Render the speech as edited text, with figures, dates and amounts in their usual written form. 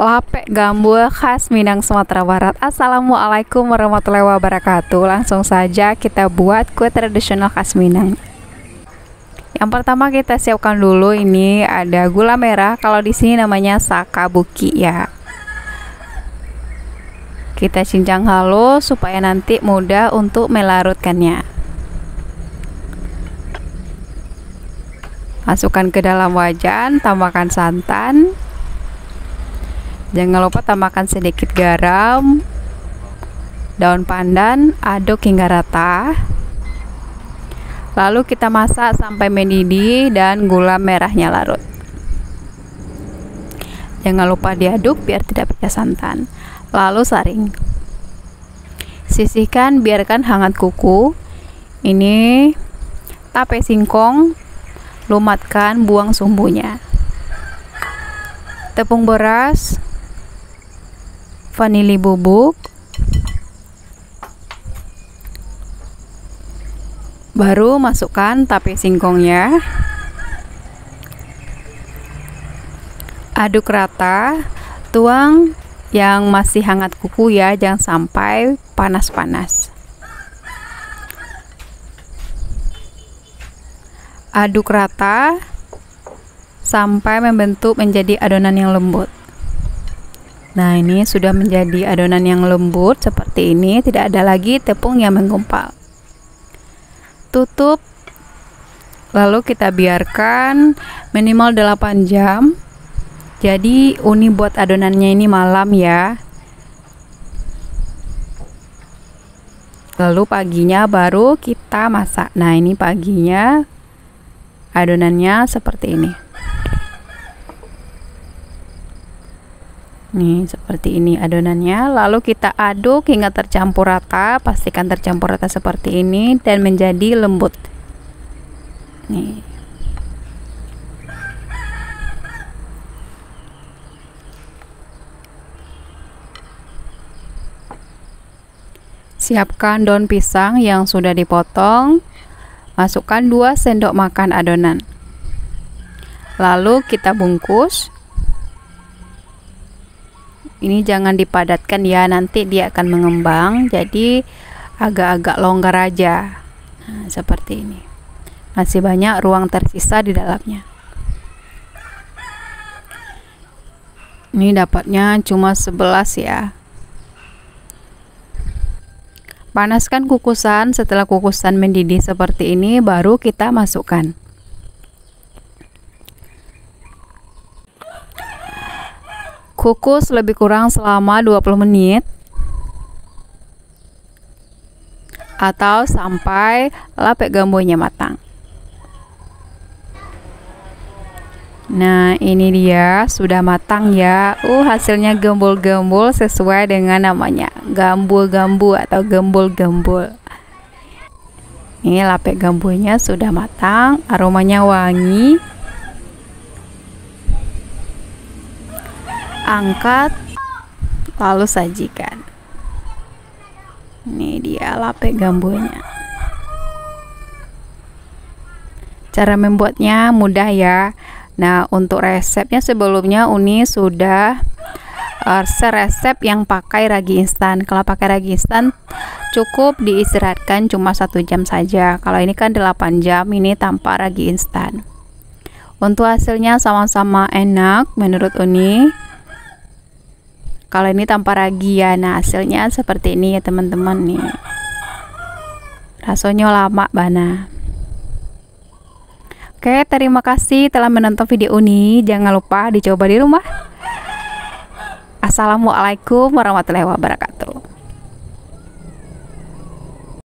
Lapek gambul khas Minang Sumatera Barat. Assalamualaikum warahmatullahi wabarakatuh. Langsung saja kita buat kue tradisional khas Minang. Yang pertama kita siapkan dulu, ini ada gula merah, kalau di sini namanya sakabuki ya. Kita cincang halus supaya nanti mudah untuk melarutkannya. Masukkan ke dalam wajan, tambahkan santan. Jangan lupa tambahkan sedikit garam, daun pandan, aduk hingga rata. Lalu kita masak sampai mendidih dan gula merahnya larut. Jangan lupa diaduk biar tidak pecah santan. Lalu saring. Sisihkan, biarkan hangat kuku. Ini tape singkong, lumatkan, buang sumbunya. Tepung beras, vanili bubuk, baru masukkan tape singkongnya. Aduk rata, tuang yang masih hangat kuku ya, jangan sampai panas-panas. Aduk rata sampai membentuk menjadi adonan yang lembut. Nah, ini sudah menjadi adonan yang lembut seperti ini, tidak ada lagi tepung yang menggumpal. Tutup, lalu kita biarkan minimal 8 jam. Jadi uni buat adonannya ini malam ya. Lalu paginya baru kita masak. Nah, ini paginya adonannya seperti ini. Nih, seperti ini adonannya. Lalu kita aduk hingga tercampur rata. Pastikan tercampur rata seperti ini dan menjadi lembut. Nih. Siapkan daun pisang yang sudah dipotong. Masukkan 2 sendok makan adonan. Lalu kita bungkus. Ini jangan dipadatkan ya, nanti dia akan mengembang, jadi agak-agak longgar aja. Nah, seperti ini. Masih banyak ruang tersisa di dalamnya. Ini dapatnya cuma 11 ya. Panaskan kukusan, setelah kukusan mendidih seperti ini baru kita masukkan. Kukus lebih kurang selama 20 menit atau sampai lapek gambulnya matang. Nah, ini dia sudah matang ya. Hasilnya gembul-gembul sesuai dengan namanya, gambul-gambul atau gembul-gembul. Ini lapek gambulnya sudah matang, aromanya wangi. Angkat, lalu sajikan. Ini dia lapek gambulnya. Cara membuatnya mudah ya. Nah, untuk resepnya sebelumnya Uni sudah resep yang pakai ragi instan. Kalau pakai ragi instan cukup diistirahatkan cuma 1 jam saja. Kalau ini kan 8 jam, ini tanpa ragi instan. Untuk hasilnya sama-sama enak menurut Uni. Kalau ini tanpa ragi ya, nah hasilnya seperti ini ya teman-teman nih. Rasanya lama bana. Oke, terima kasih telah menonton video ini. Jangan lupa dicoba di rumah. Assalamualaikum warahmatullahi wabarakatuh.